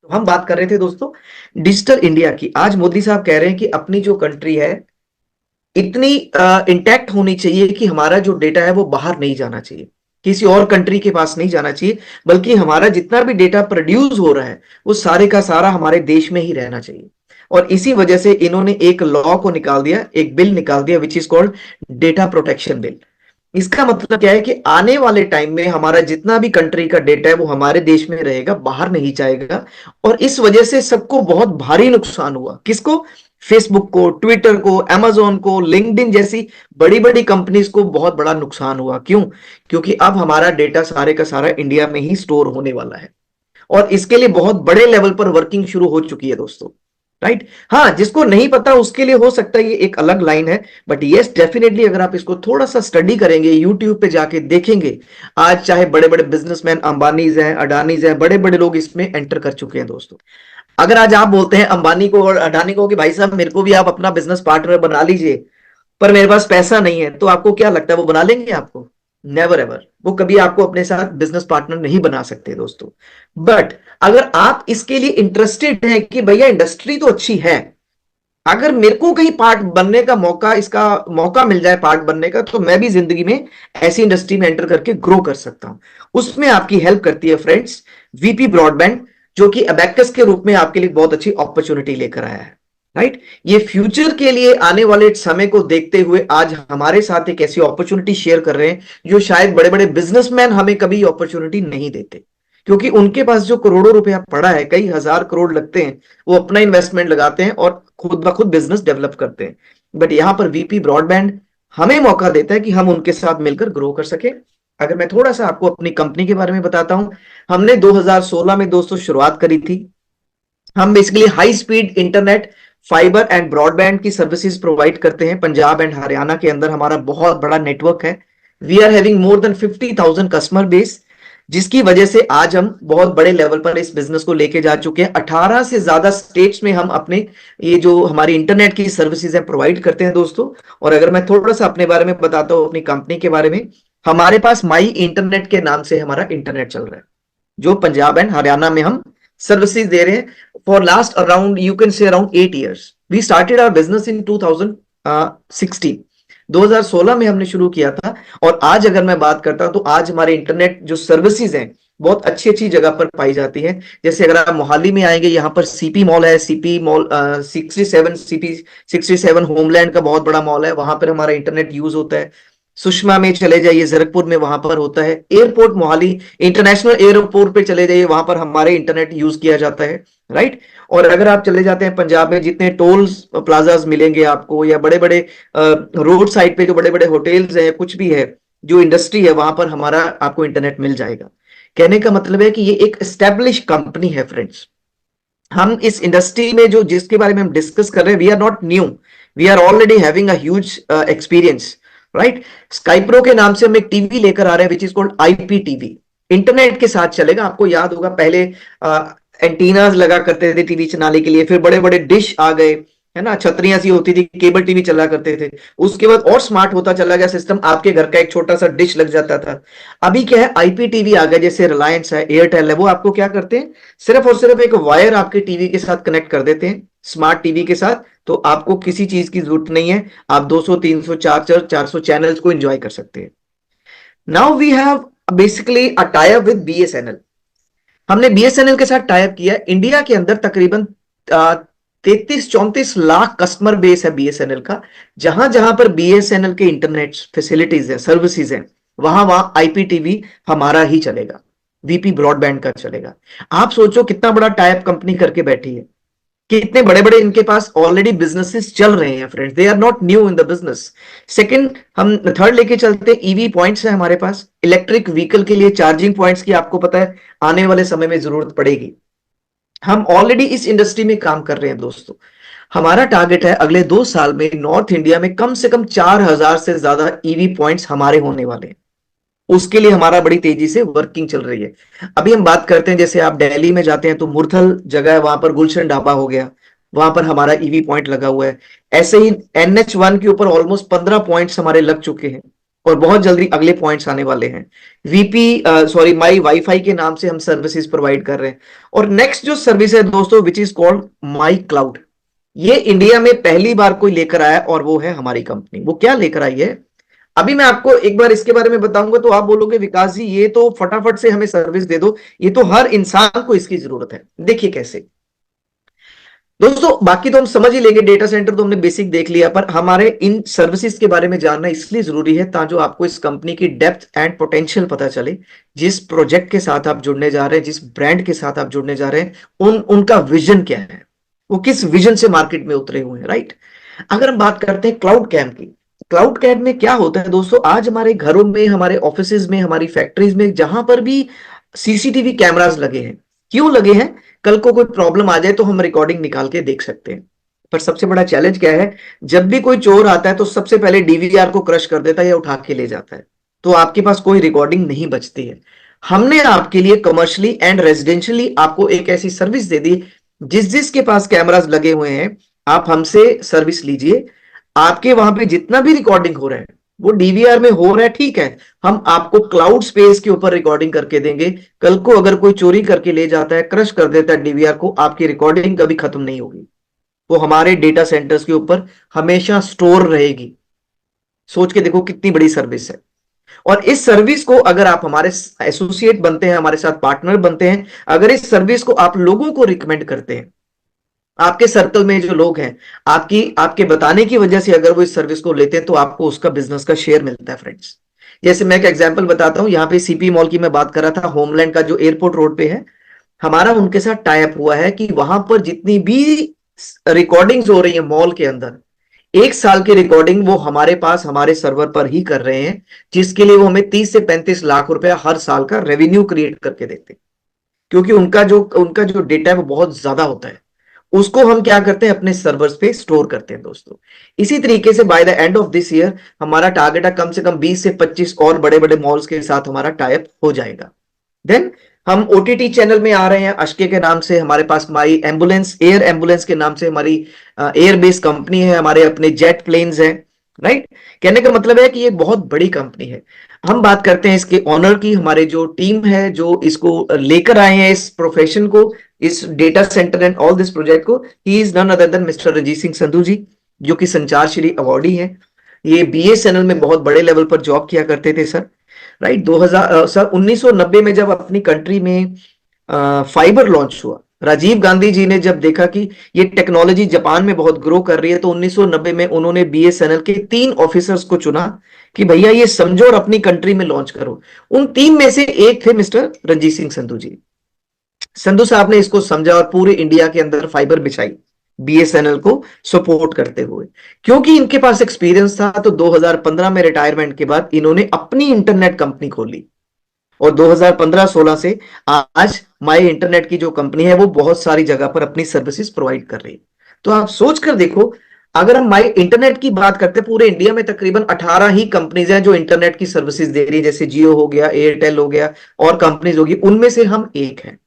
तो हम बात कर रहे थे दोस्तों डिजिटल इंडिया की। आज मोदी साहब कह रहे हैं कि अपनी जो कंट्री है इतनी इंटैक्ट होनी चाहिए कि हमारा जो डेटा है वो बाहर नहीं जाना चाहिए, किसी और कंट्री के पास नहीं जाना चाहिए, बल्कि हमारा जितना भी डेटा प्रोड्यूस हो रहा है वो सारे का सारा हमारे देश में ही रहना चाहिए। और इसी वजह से इन्होंने एक लॉ को निकाल दिया, एक बिल निकाल दिया, which is called data protection bill. इसका मतलब क्या है कि आने वाले टाइम में हमारा जितना भी कंट्री का डेटा है वो हमारे देश में रहेगा, बाहर नहीं जाएगा। और इस वजह से सबको बहुत भारी नुकसान हुआ। किसको? फेसबुक को, ट्विटर को, amazon को, लिंक्डइन जैसी बड़ी बड़ी कंपनीज को बहुत बड़ा नुकसान हुआ। क्यों? क्योंकि अब हमारा डेटा सारे का सारा इंडिया में ही स्टोर होने वाला है और इसके लिए बहुत बड़े लेवल पर वर्किंग शुरू हो चुकी है दोस्तों। राइट? हाँ, जिसको नहीं पता उसके लिए हो सकता है ये एक अलग लाइन है, बट यस डेफिनेटली अगर आप इसको थोड़ा सा स्टडी करेंगे, यूट्यूब पे जाके देखेंगे, आज चाहे बड़े बड़े बिजनेसमैन अंबानीज हैं, अडानीज हैं, बड़े बड़े लोग इसमें एंटर कर चुके हैं दोस्तों। अगर आज आप बोलते हैं अंबानी को और अडानी को कि भाई साहब मेरे को भी आप अपना बिजनेस पार्टनर बना लीजिए, पर मेरे पास पैसा नहीं है, तो आपको क्या लगता है वो बना लेंगे आपको? नेवर एवर, वो कभी आपको अपने साथ बिजनेस पार्टनर नहीं बना सकते दोस्तों। बट अगर आप इसके लिए इंटरेस्टेड हैं कि भैया इंडस्ट्री तो अच्छी है, अगर मेरे को कहीं पार्ट बनने का मौका, इसका मौका मिल जाए पार्ट बनने का, तो मैं भी जिंदगी में ऐसी इंडस्ट्री में एंटर करके ग्रो कर सकता हूं। उसमें आपकी हेल्प करती है फ्रेंड्स वीपी ब्रॉडबैंड, जो कि अबैकस के रूप में आपके लिए बहुत अच्छी अपॉर्चुनिटी लेकर आया है। राइट? ये फ्यूचर के लिए आने वाले समय को देखते हुए आज हमारे साथ एक ऐसी अपॉर्चुनिटी शेयर कर रहे हैं जो शायद बड़े बड़े बिजनेसमैन हमें कभी अपॉर्चुनिटी नहीं देते, क्योंकि उनके पास जो करोड़ों रुपया पड़ा है, कई हजार करोड़ लगते हैं, वो अपना इन्वेस्टमेंट लगाते हैं और खुद ब खुद बिजनेस डेवलप करते हैं। बट यहां पर वीपी ब्रॉडबैंड हमें मौका देता है कि हम उनके साथ मिलकर ग्रो कर सके। अगर मैं थोड़ा सा आपको अपनी कंपनी के बारे में बताता हूं, हमने 2016 में दोस्तों शुरुआत करी थी। हम basically high speed internet, fibre and broadband की सर्विसेज प्रोवाइड करते हैं। पंजाब एंड हरियाणा के अंदर हमारा बहुत बड़ा नेटवर्क है। We are having more than 50,000 customer base, जिसकी वजह से आज हम बहुत बड़े लेवल पर इस बिजनेस को लेके जा चुके हैं। 18 से ज्यादा स्टेट्स में हम अपने ये जो हमारी इंटरनेट की सर्विसेज है प्रोवाइड करते हैं दोस्तों। और अगर मैं थोड़ा सा अपने बारे में बताता हूं, अपनी कंपनी के बारे में, हमारे पास माई इंटरनेट के नाम से हमारा इंटरनेट चल रहा है, जो पंजाब एंड हरियाणा में हम सर्विसेज दे रहे हैं for last around you can say around 8 years। We started our business in 2016, 2016 में हमने शुरू किया था। और आज अगर मैं बात करता हूं तो आज हमारे इंटरनेट जो सर्विसेज हैं बहुत अच्छी अच्छी जगह पर पाई जाती है। जैसे अगर आप मोहाली में आएंगे, यहाँ पर सीपी मॉल है, सीपी मॉल 67, सीपी 67 होमलैंड का बहुत बड़ा मॉल है, वहां पर हमारा इंटरनेट यूज होता है। सुषमा में चले जाइए, जरकपुर में, वहां पर होता है। एयरपोर्ट मोहाली इंटरनेशनल एयरपोर्ट पे चले जाइए, वहां पर हमारे इंटरनेट यूज किया जाता है। राइट? और अगर आप चले जाते हैं पंजाब में, जितने टोल्स प्लाजाज मिलेंगे आपको, या बड़े बड़े रोड साइड पे जो बड़े बड़े होटल्स है, कुछ भी है, जो इंडस्ट्री है, वहां पर हमारा आपको इंटरनेट मिल जाएगा। कहने का मतलब है कि ये एक एस्टेब्लिश कंपनी है फ्रेंड्स। हम इस इंडस्ट्री में जो जिसके बारे में हम डिस्कस कर रहे हैं, we are not new, we are already having a huge experience. Right? Skypro के नाम से हम एक टीवी लेकर आ रहे हैं which is called IP TV. Internet के साथ चलेगा। आपको याद होगा पहले एंटीनाज लगा करते थे टीवी चलाने के लिए, फिर बड़े बड़े डिश आ गए, है ना, छतरियां सी होती थी, केबल टीवी चला करते थे। उसके बाद और स्मार्ट होता चला गया सिस्टम, आपके घर का एक छोटा सा डिश लग जाता था। अभी क्या है, आईपी टीवी आ गया, जैसे रिलायंस है, एयरटेल है, वो आपको क्या करते हैं, सिर्फ और सिर्फ एक वायर आपके टीवी के साथ कनेक्ट कर देते हैं, स्मार्ट टीवी के साथ। तो आपको किसी चीज की जरूरत नहीं है, आप 200 300 400 चैनल्स को एंजॉय कर सकते हैं। Now we have basically a tie up with BSNL. हमने बीएसएनएल के साथ टाइप किया। इंडिया के अंदर तकरीबन 33-34 लाख कस्टमर बेस है बीएसएनएल का। जहां जहां पर बीएसएनएल के इंटरनेट फैसिलिटीज है, सर्विसेज है, वहां वहां आईपीटीवी हमारा ही चलेगा, वीपी ब्रॉडबैंड का चलेगा। आप सोचो कितना बड़ा टाइप कंपनी करके बैठी है, कि इतने बड़े बड़े इनके पास ऑलरेडी बिजनेसेस चल रहे हैं friends, they are not new in the business. Second, हम थर्ड लेके चलते, ईवी पॉइंट्स है हमारे पास, इलेक्ट्रिक व्हीकल के लिए चार्जिंग पॉइंट्स की आपको पता है आने वाले समय में जरूरत पड़ेगी। हम ऑलरेडी इस इंडस्ट्री में काम कर रहे हैं दोस्तों। हमारा टारगेट है अगले 2 साल में नॉर्थ इंडिया में कम से कम 4,000 से ज्यादा ईवी पॉइंट्स हमारे होने वाले हैं। उसके लिए हमारा बड़ी तेजी से वर्किंग चल रही है। अभी हम बात करते हैं, जैसे आप दिल्ली में जाते हैं तो मुरथल जगह है, वहां पर गुलशन ढाबा हो गया, वहां पर हमारा ईवी पॉइंट लगा हुआ है। ऐसे ही NH1 के ऊपर ऑलमोस्ट 15 पॉइंट्स हमारे लग चुके हैं। और बहुत जल्दी अगले पॉइंट्स आने वाले हैं। वीपी सॉरी माई वाईफाई के नाम से हम सर्विसेज प्रोवाइड कर रहे हैं। और नेक्स्ट जो सर्विस है दोस्तों, which is called my cloud, ये इंडिया में पहली बार कोई लेकर आया और वो है हमारी कंपनी। वो क्या लेकर आई है, अभी मैं आपको एक बार इसके बारे में बताऊंगा तो आप बोलोगे विकास जी ये तो फटाफट से हमें सर्विस दे दो, ये तो हर इंसान को इसकी जरूरत है। देखिए कैसे दोस्तों, बाकी तो हम समझ ही लेंगे, डेटा सेंटर तो हमने बेसिक देख लिया, पर हमारे इन सर्विसेज के बारे में जानना इसलिए जरूरी है ताकि आपको इस कंपनी की डेप्थ एंड पोटेंशियल पता चले। जिस प्रोजेक्ट के साथ आप जुड़ने जा रहे हैं, जिस ब्रांड के साथ आप जुड़ने जा रहे हैं, उनका विजन क्या है, वो किस विजन से मार्केट में उतरे हुए हैं, राइट। अगर हम बात करते हैं क्लाउड कैम की, क्लाउड कैम में क्या होता है दोस्तों, आज हमारे घरों में, हमारे ऑफिसेज में, हमारी फैक्ट्रीज में, जहां पर भी सीसीटीवी कैमरास लगे हैं, क्यों लगे हैं, कल को कोई प्रॉब्लम आ जाए तो हम रिकॉर्डिंग निकाल के देख सकते हैं। पर सबसे बड़ा चैलेंज क्या है, जब भी कोई चोर आता है तो सबसे पहले डीवीआर को क्रश कर देता है या उठा के ले जाता है, तो आपके पास कोई रिकॉर्डिंग नहीं बचती है। हमने आपके लिए कमर्शियली एंड रेजिडेंशियली आपको एक ऐसी सर्विस दे दी, जिस जिसके पास कैमरास लगे हुए हैं आप हमसे सर्विस लीजिए। आपके वहां पे जितना भी रिकॉर्डिंग हो रहा है वो डीवीआर में हो रहा है, ठीक है, हम आपको क्लाउड स्पेस के ऊपर रिकॉर्डिंग करके देंगे। कल को अगर कोई चोरी करके ले जाता है, क्रश कर देता है डीवीआर को, आपकी रिकॉर्डिंग कभी खत्म नहीं होगी, वो हमारे डेटा सेंटर्स के ऊपर हमेशा स्टोर रहेगी। सोच के देखो कितनी बड़ी सर्विस है। और इस सर्विस को अगर आप हमारे एसोसिएट बनते हैं, हमारे साथ पार्टनर बनते हैं, अगर इस सर्विस को आप लोगों को रिकमेंड करते हैं, आपके सर्कल में जो लोग हैं, आपकी आपके बताने की वजह से अगर वो इस सर्विस को लेते हैं तो आपको उसका बिजनेस का शेयर मिलता है फ्रेंड्स। जैसे मैं एक एग्जांपल बताता हूं, यहाँ पे सीपी मॉल की मैं बात कर रहा था, होमलैंड का जो एयरपोर्ट रोड पे है, हमारा उनके साथ टाई अप हुआ है कि वहां पर जितनी भी रिकॉर्डिंग्स हो रही है मॉल के अंदर, 1 साल की रिकॉर्डिंग वो हमारे पास हमारे सर्वर पर ही कर रहे हैं, जिसके लिए वो हमें 30 से 35 लाख रुपया हर साल का रेवेन्यू क्रिएट करके देते हैं। क्योंकि उनका जो डेटा है वो बहुत ज्यादा होता है, उसको हम क्या करते हैं, अपने सर्वर्स पे स्टोर करते हैं दोस्तों। इसी तरीके से by the end of this year हमारा टारगेट है कम से कम 20 से 25 और बड़े बड़े मॉल्स के साथ हमारा टाई अप हो जाएगा। देन हम ओटीटी चैनल में आ रहे हैं, अश्के के नाम से हमारे पास माई एम्बुलेंस, एयर एम्बुलेंस के नाम से हमारी एयर बेस कंपनी है, हमारे अपने जेट प्लेन्स हैं, राइट। कहने का मतलब है कि ये बहुत बड़ी कंपनी है। हम बात करते हैं इसके ऑनर की, हमारे जो टीम है जो इसको लेकर आए हैं इस प्रोफेशन को, इस data centre and all this project को, he is none other than mister Ranjit Singh Sandhu ji, जो कि संचार श्री अवार्डी है। ये बीएसएनएल में बहुत बड़े लेवल पर जॉब किया करते थे सर, राइट। 2000 सर 1990 में जब अपनी कंट्री में फाइबर लॉन्च हुआ, राजीव गांधी जी ने जब देखा कि ये टेक्नोलॉजी जापान में बहुत ग्रो कर रही है, तो 1990 में उन्होंने बीएसएनएल के 3 ऑफिसर्स को चुना कि भैया ये समझो और अपनी कंट्री में लॉन्च करो। उन 3 में से एक थे मिस्टर रंजीत सिंह संधू जी। संधू साहब ने इसको समझा और पूरे इंडिया के अंदर फाइबर बिछाई बीएसएनएल को सपोर्ट करते हुए। क्योंकि इनके पास एक्सपीरियंस था, तो 2015 में रिटायरमेंट के बाद इन्होंने अपनी इंटरनेट कंपनी खोली, और 2015-16 से आज माई इंटरनेट की जो कंपनी है वो बहुत सारी जगह पर अपनी सर्विसेज प्रोवाइड कर रही है। तो आप सोच कर देखो, अगर हम माई इंटरनेट की बात करते हैं, पूरे इंडिया में तकरीबन 18 ही कंपनीज हैं जो इंटरनेट की सर्विसेज दे रही है, जैसे जियो हो गया, एयरटेल हो गया, और कंपनीज होगी, उनमें से हम एक हैं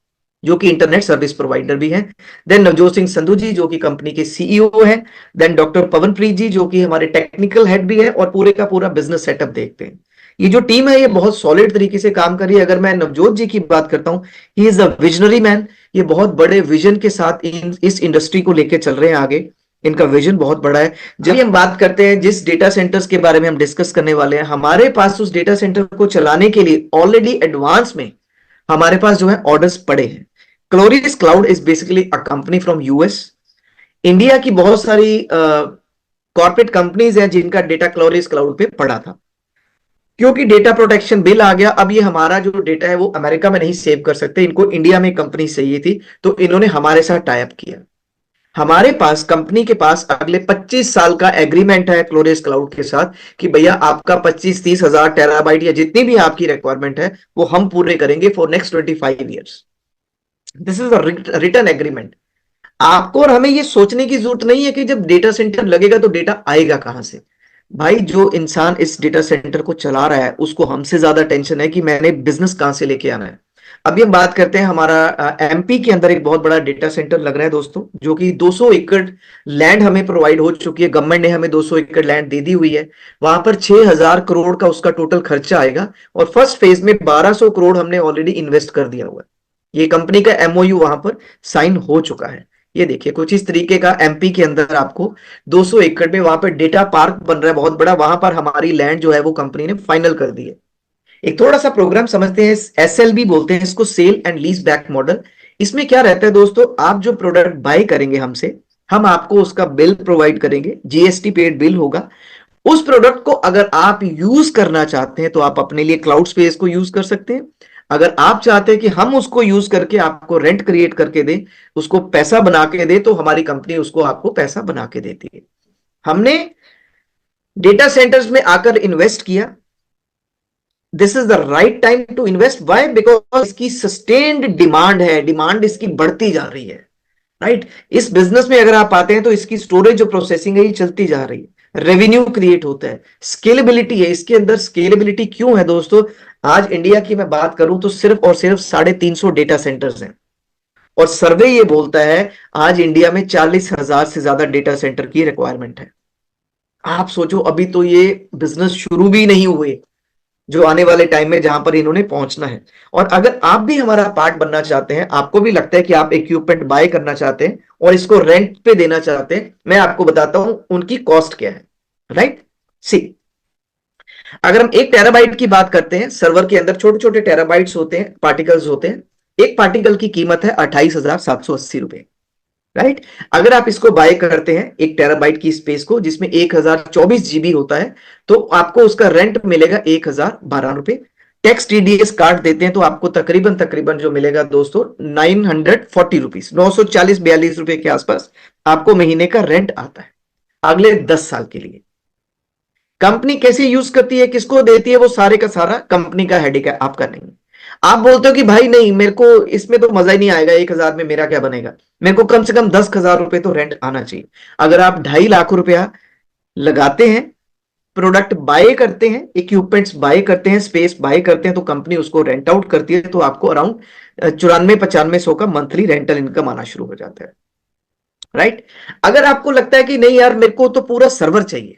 जो कि इंटरनेट सर्विस प्रोवाइडर भी हैं। देन नवजोत सिंह संधू जी जो कि कंपनी के सीईओ हैं। देन डॉक्टर पवनप्रीत जी जो कि हमारे टेक्निकल हेड भी है और पूरे का पूरा बिजनेस सेटअप देखते हैं। ये जो टीम है ये बहुत सॉलिड तरीके से काम कर रही है। अगर मैं नवजोत जी की बात करता हूं, he is a visionary man, ये बहुत बड़े विजन के साथ इस इंडस्ट्री को लेकर चल रहे हैं आगे, इनका विजन बहुत बड़ा है। जब हम बात करते हैं जिस डेटा सेंटर्स के बारे में हम डिस्कस करने वाले हैं, हमारे पास उस डेटा सेंटर को चलाने के लिए ऑलरेडी एडवांस में हमारे पास जो है ऑर्डर्स पड़े हैं। Cloris Cloud is basically a company from US. India की बहुत सारी कॉर्पोरेट कंपनीज हैं जिनका डेटा क्लोरिस क्लाउड पे पड़ा था। क्योंकि डेटा प्रोटेक्शन बिल आ गया, अब ये हमारा जो डेटा है वो अमेरिका में नहीं सेव कर सकते, इनको इंडिया में कंपनी चाहिए थी, तो इन्होंने हमारे साथ टाई अप किया। हमारे पास कंपनी के पास अगले 25 साल का एग्रीमेंट है क्लोरिस क्लाउड के साथ कि भैया आपका 25-30 हजार टेराबाइट या जितनी भी आपकी रिक्वायरमेंट है वो हम पूरे करेंगे for next 25 years. This is a return agreement. आपको और हमें ये सोचने की जरूरत नहीं है कि जब डेटा सेंटर लगेगा तो डेटा आएगा कहां से। भाई जो इंसान इस डेटा सेंटर को चला रहा है उसको हमसे ज्यादा टेंशन है कि मैंने बिजनेस कहां से लेके आना है। अभी हम बात करते हैं हमारा एमपी के अंदर एक बहुत बड़ा डेटा सेंटर लग रहा है दोस्तों, जो कि 200 एकड़ लैंड हमें प्रोवाइड हो चुकी है। गवर्नमेंट ने हमें 200 एकड़ लैंड दे दी हुई है। वहां पर 6000 करोड़ का उसका टोटल खर्चा आएगा, और फर्स्ट फेज में 1200 करोड़ हमने ऑलरेडी इन्वेस्ट कर दिया हुआ है। ये कंपनी का एमओयू वहां पर साइन हो चुका है। ये देखिए कुछ इस तरीके का एमपी के अंदर आपको 200 एकड़ में वहां पर डेटा पार्क बन रहा है बहुत बड़ा। वहां पर हमारी लैंड जो है वो कंपनी ने फाइनल कर दी है। एक थोड़ा सा प्रोग्राम समझते हैं, एसएलबी बोलते हैं इसको, sale and lease back model. इसमें क्या रहता है दोस्तों, आप जो प्रोडक्ट बाय करेंगे हमसे, हम आपको उसका बिल प्रोवाइड करेंगे, जीएसटी पेड बिल होगा। उस प्रोडक्ट को अगर आप यूज करना चाहते हैं तो आप अपने लिए क्लाउड स्पेस को यूज कर सकते हैं। अगर आप चाहते हैं कि हम उसको यूज करके आपको रेंट क्रिएट करके दें, उसको पैसा बना के दे, तो हमारी कंपनी उसको आपको पैसा बना के देती है। हमने डेटा सेंटर्स में आकर इन्वेस्ट किया। This is the right time to invest. Why? Because इसकी सस्टेन्ड डिमांड है, डिमांड इसकी बढ़ती जा रही है। राइट? इस बिजनेस में अगर आप आते हैं तो इसकी स्टोरेज जो प्रोसेसिंग है ये चलती जा रही है, रेवेन्यू क्रिएट होता है, स्केलेबिलिटी है इसके अंदर। स्केलेबिलिटी क्यों है दोस्तों? आज इंडिया की मैं बात करूं तो सिर्फ और सिर्फ 350 डेटा सेंटर्स हैं, और सर्वे ये बोलता है आज इंडिया में 40,000 से ज्यादा डेटा सेंटर की रिक्वायरमेंट है। आप सोचो, अभी तो ये बिजनेस शुरू भी नहीं हुए, जो आने वाले टाइम में जहां पर इन्होंने पहुंचना है। और अगर आप भी हमारा पार्ट बनना चाहते हैं, आपको भी लगता है कि आप इक्विपमेंट बाय करना चाहते हैं और इसको रेंट पे देना चाहते हैं, मैं आपको बताता हूं उनकी कॉस्ट क्या है। राइट? सी, अगर हम 1 टेराबाइट की बात करते हैं, सर्वर के अंदर छोटे छोटे टेराबाइट्स होते हैं, पार्टिकल्स होते हैं। एक पार्टिकल की कीमत है 28,780 रुपए। राइट? अगर आप इसको बाय करते हैं 1 टेराबाइट की स्पेस को, जिसमें 1024 GB होता है, तो आपको उसका रेंट मिलेगा 1012 रुपए। टैक्स टीडीएस काट देते हैं तो आपको तकरीबन तकरीबन जो मिलेगा दोस्तों 940 रुपीज, 940-42 रुपए के आसपास आपको महीने का रेंट आता है अगले 10 साल के लिए। कंपनी कैसे यूज करती है, किसको देती है, वो सारे का सारा कंपनी का हेडेक है, आपका नहीं। आप बोलते हो कि भाई नहीं, मेरे को इसमें तो मजा ही नहीं आएगा, 1000 में मेरा क्या बनेगा, मेरे को कम से कम 10,000 रुपए तो रेंट आना चाहिए। अगर आप 2.5 लाख रुपया लगाते हैं, प्रोडक्ट बाय करते हैं, इक्विपमेंट्स बाय करते हैं, स्पेस बाय करते हैं, तो कंपनी उसको रेंट आउट करती है, तो आपको अराउंड 94-95 का मंथली रेंटल इनकम आना शुरू हो जाता है। राइट? अगर आपको लगता है कि नहीं यार, मेरे को तो पूरा सर्वर चाहिए,